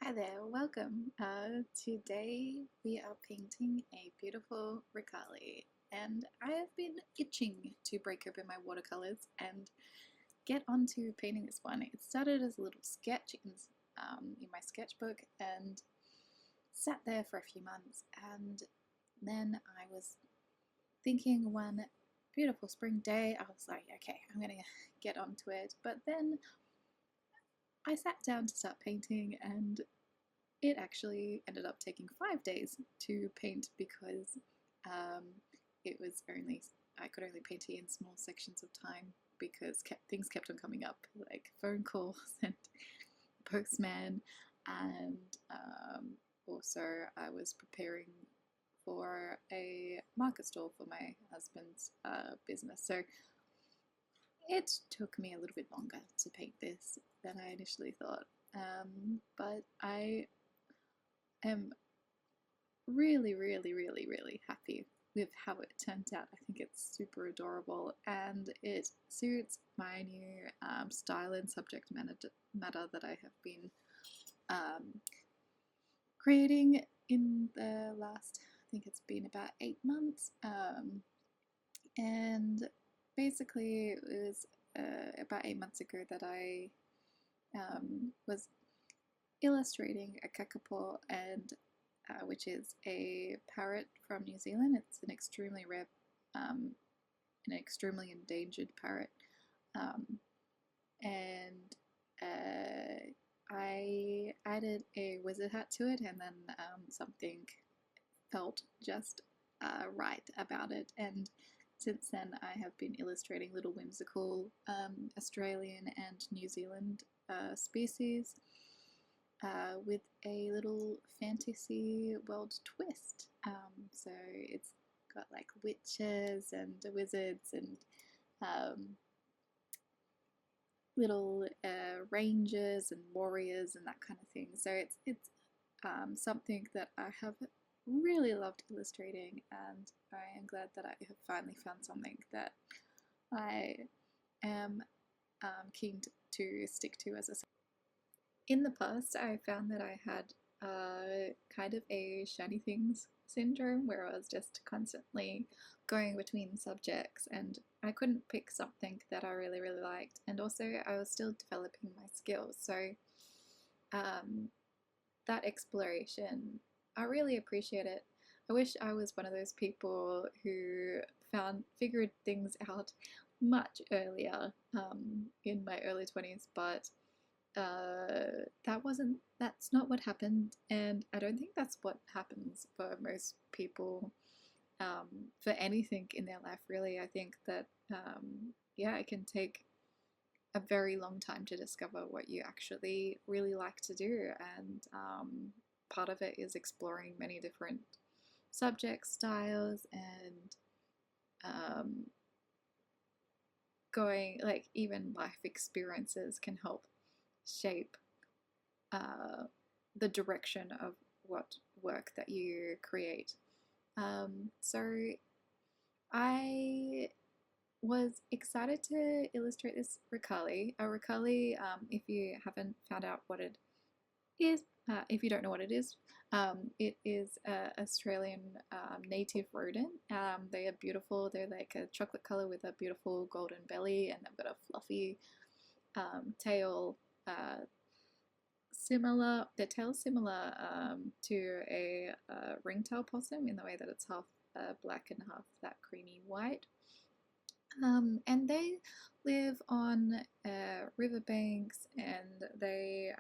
Hi there, welcome. Today we are painting a beautiful Rakali, and I have been itching to break open my watercolors and get onto painting this one. It started as a little sketch in my sketchbook and sat there for a few months, and then I was thinking one beautiful spring day, I was like, okay, I'm gonna get onto it, but then I sat down to start painting and it actually ended up taking 5 days to paint because um, I could only paint it in small sections of time because things kept on coming up, like phone calls and postman, and also I was preparing for a market stall for my husband's business, so it took me a little bit longer to paint this than I initially thought. But I am really happy with how it turned out. I think it's super adorable and it suits my new style and subject matter that I have been um, creating in the last, I think it's been about 8 months. And basically, it was about 8 months ago that I was illustrating a kakapo, and which is a parrot from New Zealand. It's an extremely rare, an extremely endangered parrot, and I added a wizard hat to it, and then something felt just right about it. And since then, I have been illustrating little whimsical Australian and New Zealand species with a little fantasy world twist. So it's got like witches and wizards and um, little rangers and warriors and that kind of thing. So it's something that I have really loved illustrating, and I am glad that I have finally found something that I am keen to stick to as a. In the past, I found that I had kind of a shiny things syndrome where I was just constantly going between subjects and I couldn't pick something that I really liked, and also I was still developing my skills. So um, that exploration, I really appreciate it. I wish I was one of those people who figured things out much earlier in my early 20s, but that's not what happened, and I don't think that's what happens for most people, for anything in their life really. I think that yeah, it can take a very long time to discover what you actually really like to do, and part of it is exploring many different subject styles and um, going, like, even life experiences can help shape uh, the direction of what work that you create. So I was excited to illustrate this Rakali. A Rakali, if you haven't found out what it is, if you don't know what it is an Australian native rodent. They are beautiful. They're like a chocolate color with a beautiful golden belly, and they've got a fluffy tail. Their tail's similar to a ringtail possum in the way that it's half black and half that creamy white. And they live on riverbanks, and they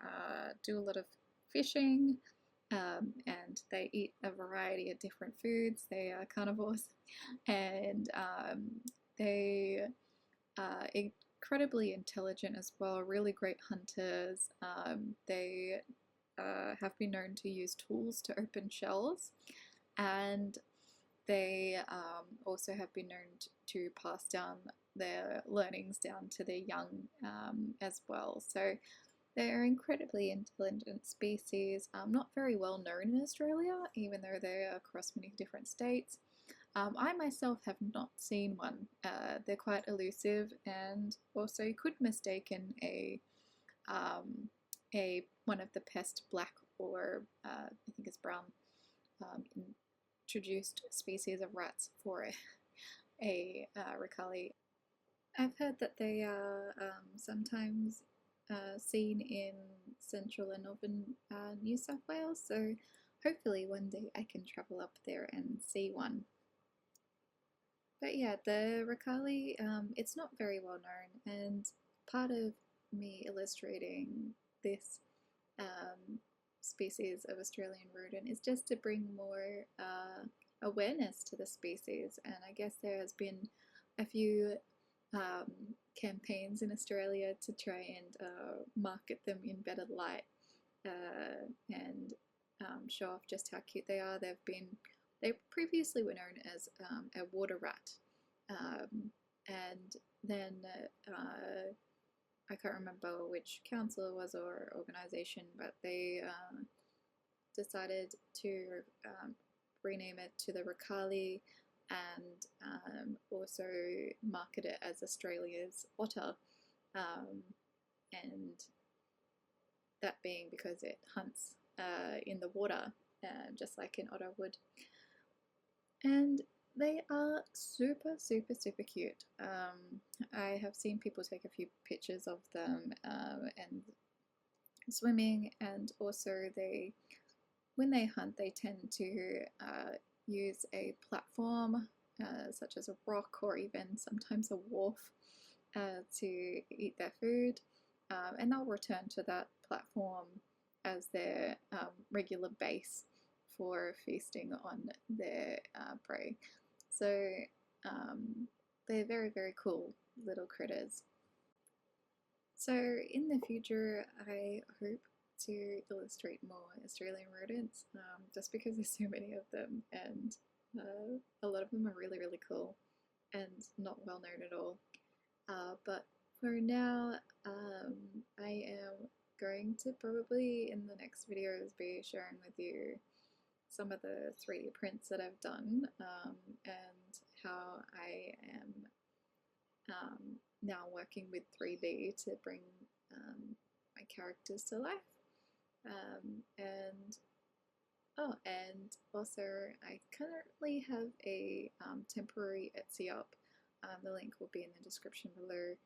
do a lot of fishing, and they eat a variety of different foods. They are carnivores, and they are incredibly intelligent as well, really great hunters. They have been known to use tools to open shells, and they also have been known to pass down their learnings down to their young as well. So they're an incredibly intelligent species, not very well known in Australia, even though they are across many different states. I myself have not seen one. They're quite elusive, and also you could mistaken a one of the pest black or I think it's brown, introduced species of rats for a Rakali. I've heard that they are sometimes seen in central and northern New South Wales, so hopefully one day I can travel up there and see one. But yeah, the Rakali, it's not very well known, and part of me illustrating this species of Australian rodent is just to bring more awareness to the species. And I guess there has been a few campaigns in Australia to try and market them in better light and show off just how cute they are. They previously were known as a water rat, and then I can't remember which council it was or organisation, but they decided to rename it to the Rakali and also market it as Australia's otter, and that being because it hunts in the water just like an otter would. And they are super, super, super cute. I have seen people take a few pictures of them and swimming, and also when they hunt, they tend to use a platform such as a rock or even sometimes a wharf to eat their food, and they'll return to that platform as their regular base for feasting on their prey. So they're very, very cool little critters. So in the future, I hope to illustrate more Australian rodents, just because there's so many of them, and a lot of them are really, really cool and not well known at all. But for now, I am going to probably in the next videos be sharing with you some of the 3D prints that I've done and how I am now working with 3D to bring my characters to life. And also I currently have a temporary Etsy up. The link will be in the description below.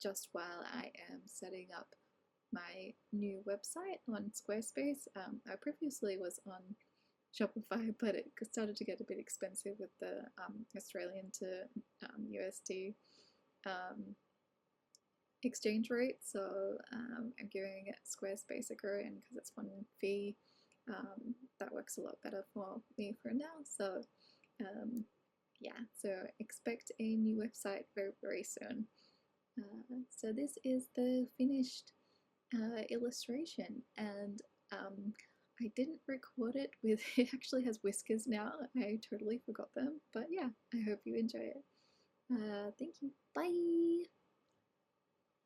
Just while I am setting up my new website on Squarespace. I previously was on Shopify, but it started to get a bit expensive with the Australian to USD exchange rate, so I'm giving Squarespace a go, and because it's one fee, that works a lot better for me for now. So yeah, so expect a new website very, very soon. So this is the finished illustration, and I didn't record it with, it actually has whiskers now, I totally forgot them, but yeah, I hope you enjoy it. Thank you, bye!